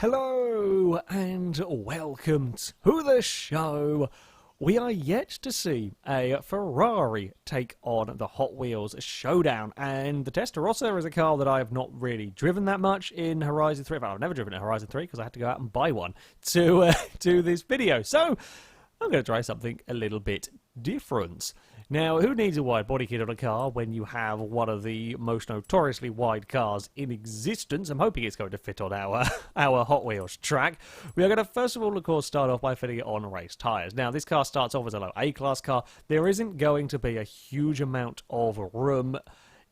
Hello and welcome to the show. We are yet to see a Ferrari take on the Hot Wheels Showdown, and the Testarossa is a car that I have not really driven that much in Horizon 3. Well, I've never driven in Horizon 3 because I had to go out and buy one to do this video. So I'm going to try something a little bit different. Now, who needs a wide body kit on a car when you have one of the most notoriously wide cars in existence? I'm hoping it's going to fit on our Hot Wheels track. We are going to, first of all, of course, start off by fitting it on race tyres. Now, this car starts off as a low A-class car. There isn't going to be a huge amount of room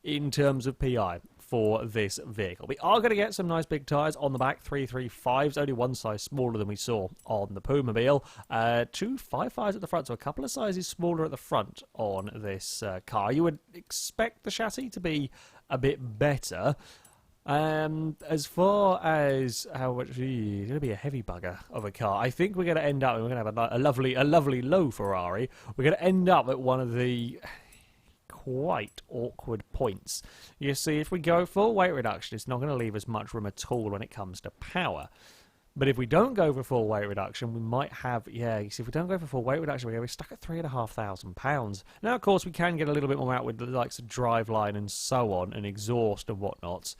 in terms of PI for this vehicle. We are going to get some nice big tyres on the back, 335s, only one size smaller than we saw on the Pumamobile. 2 5.5s at the front, so a couple of sizes smaller at the front on this car. You would expect the chassis to be a bit better. As far as how much, it's going to be a heavy bugger of a car. I think we're going to end up, we're going to have a lovely low Ferrari. We're going to end up at one of the quite awkward points. You see, if we go full weight reduction, it's not going to leave us much room at all when it comes to power. But if we don't go for full weight reduction, we might have, you see, if we don't go for full weight reduction, we're going to be stuck at £3,500. Now, of course, we can get a little bit more out with the likes of driveline and so on, and exhaust and whatnot.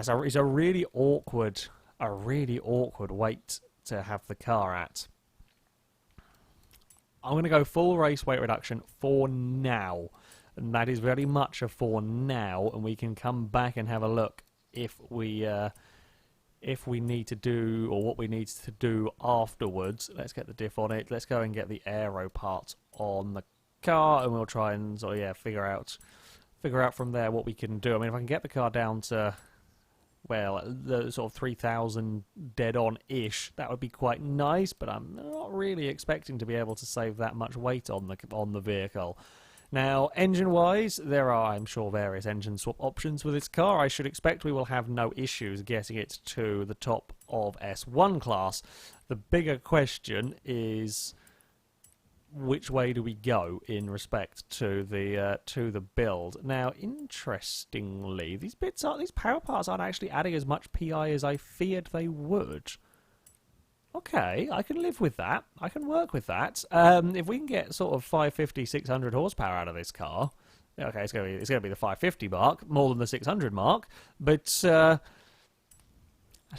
So it's a really awkward weight to have the car at. I'm going to go full race weight reduction for now, and that is very much a for now, and we can come back and have a look if we need to do, or what we need to do afterwards. Let's get the diff on it. Let's go and get the aero parts on the car, and we'll try and figure out from there what we can do. I mean, if I can get the car down to, well, the sort of 3,000 dead-on-ish, that would be quite nice, but I'm not really expecting to be able to save that much weight on the vehicle. Now, engine-wise, there are, I'm sure, various engine swap options with this car. I should expect we will have no issues getting it to the top of S1 class. The bigger question is, which way do we go in respect to the build? Now, interestingly, these power parts aren't actually adding as much PI as I feared they would. Okay, I can live with that. I can work with that. If we can get sort of 550, 600 horsepower out of this car, okay, it's going to be the 550 mark, more than the 600 mark, but that's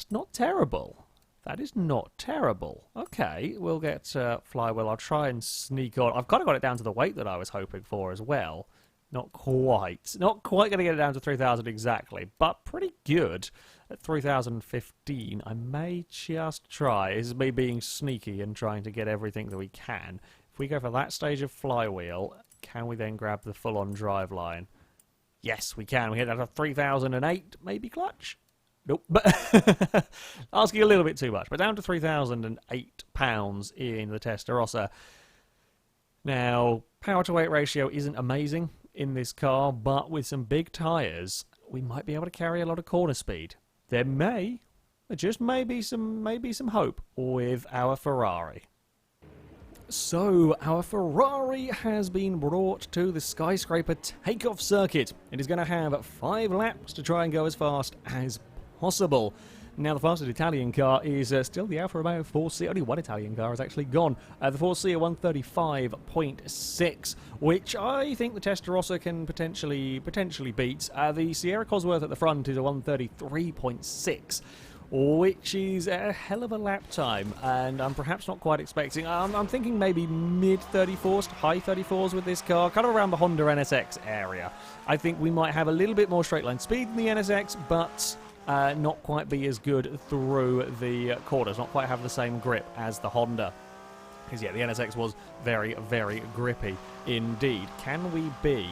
not terrible. That is not terrible. Okay, we'll get flywheel. I'll try and sneak on. I've kind of got it down to the weight that I was hoping for as well. Not quite. Not quite going to get it down to 3,000 exactly, but pretty good at 3,015. I may just try. This is me being sneaky and trying to get everything that we can. If we go for that stage of flywheel, can we then grab the full-on driveline? Yes, we can. We hit that at 3,008, maybe clutch? Nope, but asking a little bit too much. But down to £3,008 in the Testarossa. Now, power-to-weight ratio isn't amazing in this car, but with some big tyres, we might be able to carry a lot of corner speed. There just may be some hope with our Ferrari. So, our Ferrari has been brought to the skyscraper takeoff circuit. It is going to have 5 laps to try and go as fast as possible. Now, the fastest Italian car is still the Alfa Romeo 4C. Only one Italian car has actually gone. The 4C at 135.6, which I think the Testarossa can potentially beat. The Sierra Cosworth at the front is a 133.6, which is a hell of a lap time, and I'm perhaps not quite expecting. I'm thinking maybe mid-34s to high 34s with this car, kind of around the Honda NSX area. I think we might have a little bit more straight line speed than the NSX, but not quite be as good through the corners, not quite have the same grip as the Honda. Because, yeah, the NSX was very, very grippy indeed. Can we be...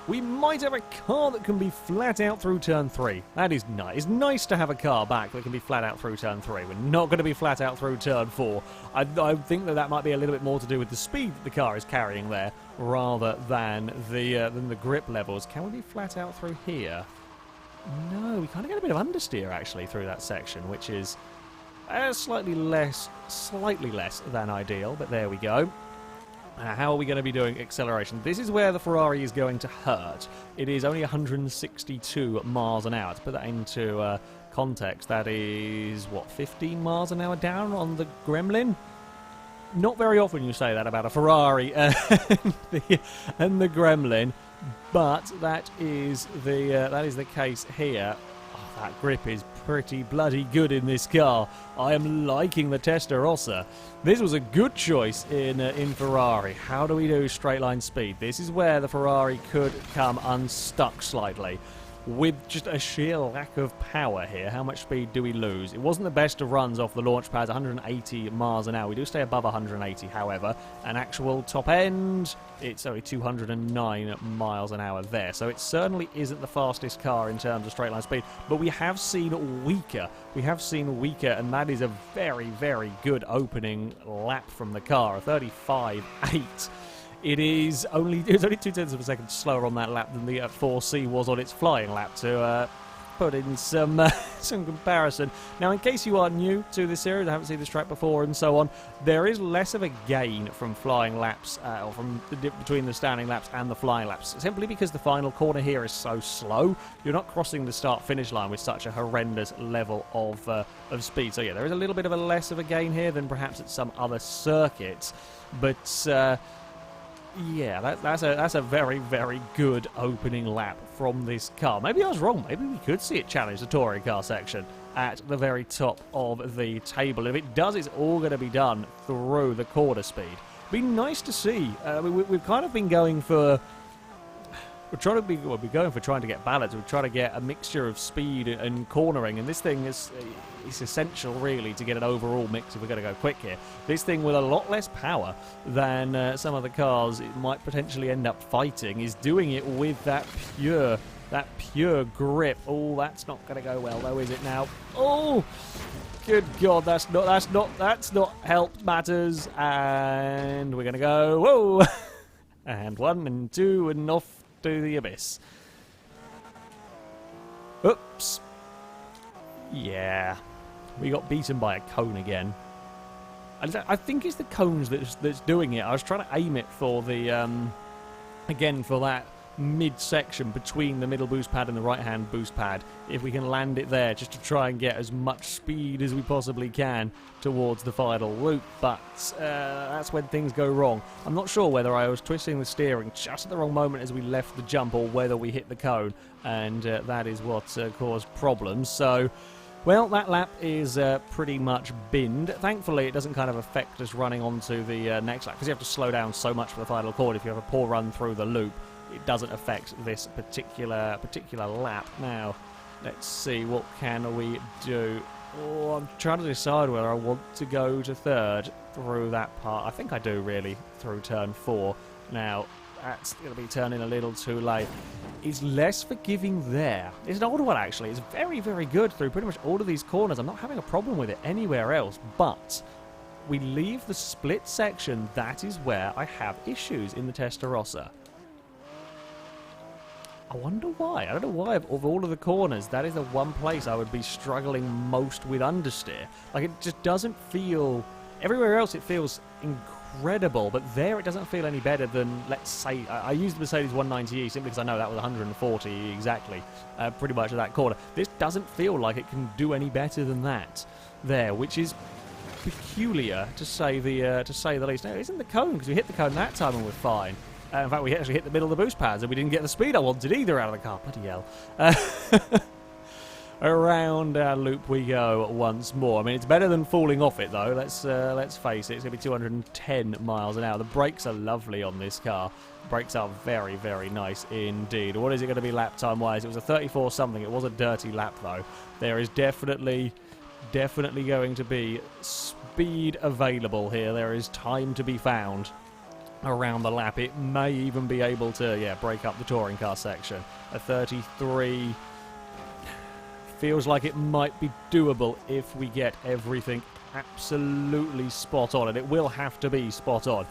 We might have a car that can be flat out through turn 3. That is nice. It's nice to have a car back that can be flat out through turn 3. We're not going to be flat out through turn 4. I think that might be a little bit more to do with the speed that the car is carrying there, rather than the grip levels. Can we be flat out through here? No, we kind of get a bit of understeer actually through that section, which is slightly less than ideal, but there we go. How are we going to be doing acceleration? This is where the Ferrari is going to hurt. It is only 162 miles an hour. To put that into context, that is, what, 15 miles an hour down on the Gremlin? Not very often you say that about a Ferrari and the Gremlin, but that is the case here. Oh, that grip is pretty bloody good in this car. I am liking the Testarossa. This was a good choice in Ferrari. How do we do straight line speed? This is where the Ferrari could come unstuck slightly. With just a sheer lack of power here, how much speed do we lose? It wasn't the best of runs off the launch pads, 180 miles an hour. We do stay above 180, however. An actual top end, it's only 209 miles an hour there. So it certainly isn't the fastest car in terms of straight line speed. But we have seen weaker. We have seen weaker, and that is a very, very good opening lap from the car. A 35.8. It's only 0.2 of a second slower on that lap than the 4C was on its flying lap, to put in some comparison. Now, in case you are new to this series, I haven't seen this track before and so on, there is less of a gain from flying laps, or from between the standing laps and the flying laps, simply because the final corner here is so slow. You're not crossing the start-finish line with such a horrendous level of speed. So yeah, there is a little bit of a less of a gain here than perhaps at some other circuits, but yeah, that's a very, very good opening lap from this car. Maybe I was wrong. Maybe we could see it challenge the touring car section at the very top of the table. If it does, it's all going to be done through the quarter speed. Be nice to see. We've kind of been going for... We're going for trying to get balance. We're trying to get a mixture of speed and cornering, and this thing is essential, really, to get an overall mix if we're going to go quick here. This thing with a lot less power than some of the cars it might potentially end up fighting is doing it with that pure grip. Oh, that's not going to go well, though, is it now? Oh, good God, that's not helped matters, and we're going to go, whoa, and 1 and 2 and off to the abyss. Oops. Yeah. We got beaten by a cone again. I think it's the cones that's doing it. I was trying to aim it for the, again, for that mid-section between the middle boost pad and the right-hand boost pad. If we can land it there, just to try and get as much speed as we possibly can towards the final loop. But that's when things go wrong. I'm not sure whether I was twisting the steering just at the wrong moment as we left the jump, or whether we hit the cone, and that is what caused problems. So, well, that lap is pretty much binned. Thankfully, it doesn't kind of affect us running onto the next lap, because you have to slow down so much for the final corner if you have a poor run through the loop. It doesn't affect this particular lap. Now, let's see, what can we do? Oh, I'm trying to decide whether I want to go to third through that part. I think I do, really, through turn 4. Now, that's going to be turning a little too late. It's less forgiving there. It's an older one, actually. It's very, very good through pretty much all of these corners. I'm not having a problem with it anywhere else, but we leave the split section. That is where I have issues in the Testarossa. I wonder why. I don't know why, of all of the corners, that is the one place I would be struggling most with understeer. Like, it just doesn't feel... Everywhere else it feels incredible, but there it doesn't feel any better than, let's say... I used the Mercedes 190E simply because I know that was 140 exactly, pretty much at that corner. This doesn't feel like it can do any better than that there, which is peculiar, to say the least. Now, it isn't the cone, because we hit the cone that time and we're fine. In fact, we actually hit the middle of the boost pads, and we didn't get the speed I wanted either out of the car. Bloody hell. Around our loop we go once more. I mean, it's better than falling off it, though. Let's face it. It's going to be 210 miles an hour. The brakes are lovely on this car. The brakes are very, very nice indeed. What is it going to be lap time-wise? It was a 34-something. It was a dirty lap, though. There is definitely going to be speed available here. There is time to be found around the lap. It may even be able to, yeah, break up the touring car section. A 33 feels like it might be doable if we get everything absolutely spot on, and it will have to be spot on.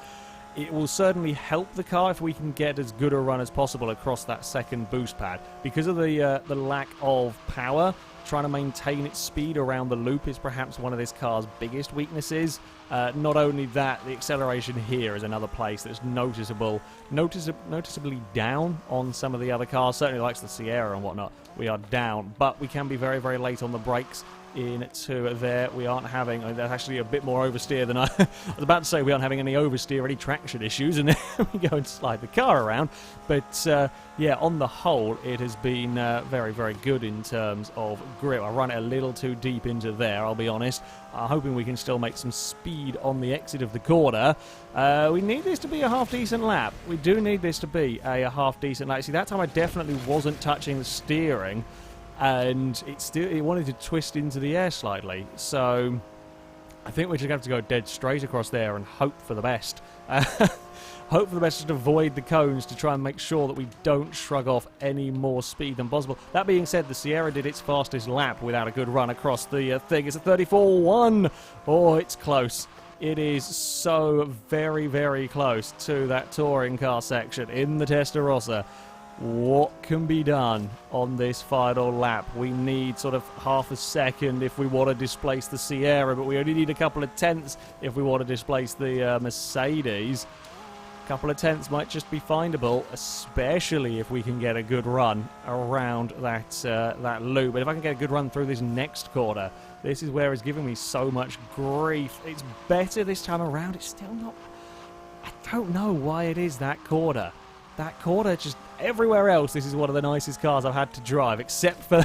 It will certainly help the car if we can get as good a run as possible across that second boost pad. Because of the lack of power, trying to maintain its speed around the loop is perhaps one of this car's biggest weaknesses. Not only that, the acceleration here is another place that's noticeably down on some of the other cars. Certainly likes the Sierra and whatnot. We are down, but we can be very, very late on the brakes. Into there, we aren't having, that's actually a bit more oversteer than I was about to say. We aren't having any oversteer, any traction issues, and then we go and slide the car around. But yeah, on the whole, it has been very, very good in terms of grip. I run it a little too deep into there, I'll be honest. I'm hoping we can still make some speed on the exit of the corner. We need this to be a half-decent lap. We do need this to be a half-decent lap. See, that time I definitely wasn't touching the steering, and it wanted to twist into the air slightly. So I think we're just going to have to go dead straight across there and hope for the best. Hope for the best to avoid the cones to try and make sure that we don't shrug off any more speed than possible. That being said, the Sierra did its fastest lap without a good run across the thing. It's a 34.1. Oh, it's close. It is so very, very close to that touring car section in the Testarossa. What can be done on this final lap? We need sort of half a second if we want to displace the Sierra, but we only need a couple of tenths if we want to displace the Mercedes. A couple of tenths might just be findable, especially if we can get a good run around that loop. But if I can get a good run through this next corner, this is where it's giving me so much grief. It's better this time around. It's still not... I don't know why it is that corner. That corner, just everywhere else, this is one of the nicest cars I've had to drive, except for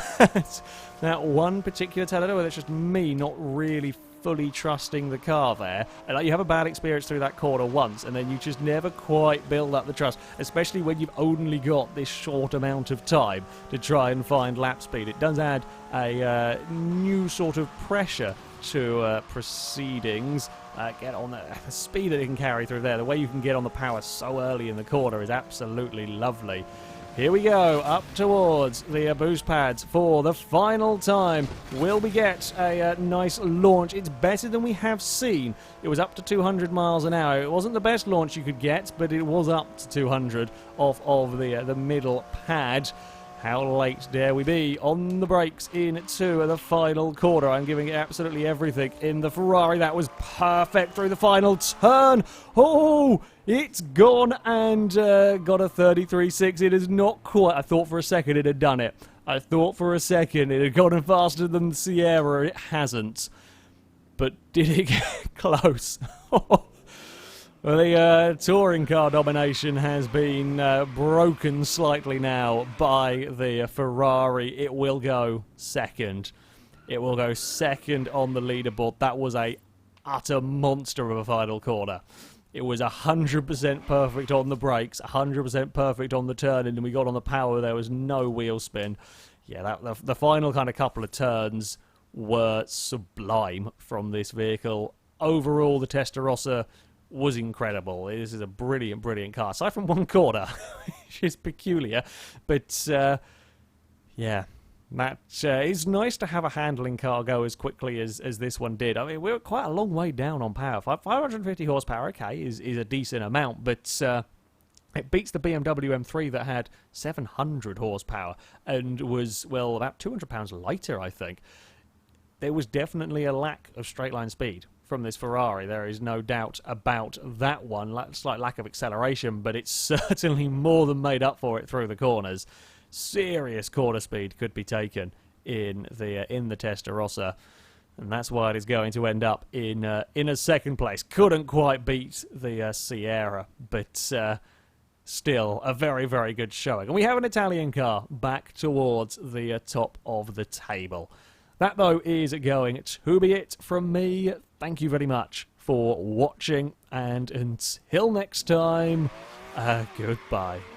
that one particular Testarossa where it's just me not really fully trusting the car there. And like, you have a bad experience through that corner once, and then you just never quite build up the trust, especially when you've only got this short amount of time to try and find lap speed. It does add a new sort of pressure to proceedings. Get on the speed that it can carry through there. The way you can get on the power so early in the corner is absolutely lovely. Here we go, up towards the boost pads for the final time. Will we get a nice launch? It's better than we have seen. It was up to 200 miles an hour. It wasn't the best launch you could get, but it was up to 200 off of the middle pad. How late dare we be on the brakes into the final corner? I'm giving it absolutely everything in the Ferrari. That was perfect through the final turn. Oh, it's gone and got a 33.6. It is not quite. I thought for a second it had done it. I thought for a second it had gone faster than the Sierra. It hasn't. But did it get close? Well, the touring car domination has been broken slightly now by the Ferrari. It will go second. It will go second on the leaderboard. That was a utter monster of a final corner. It was 100% perfect on the brakes, 100% perfect on the turn, and then we got on the power. There was no wheel spin. Yeah, the final kind of couple of turns were sublime from this vehicle. Overall, the Testarossa was incredible. This is a brilliant, brilliant car. Aside from one corner, which is peculiar. But, yeah, that it's nice to have a handling car go as quickly as this one did. I mean, we're quite a long way down on power. 550 horsepower, okay, is a decent amount, but it beats the BMW M3 that had 700 horsepower and was, well, about 200 pounds lighter, I think. There was definitely a lack of straight-line speed from this Ferrari. There is no doubt about that one. Slight lack of acceleration, but it's certainly more than made up for it through the corners. Serious corner speed could be taken in the Testarossa, and that's why it is going to end up in a second place. Couldn't quite beat the Sierra, but still a very, very good showing. And we have an Italian car back towards the top of the table. That, though, is going to be it from me. Thank you very much for watching, and until next time, goodbye.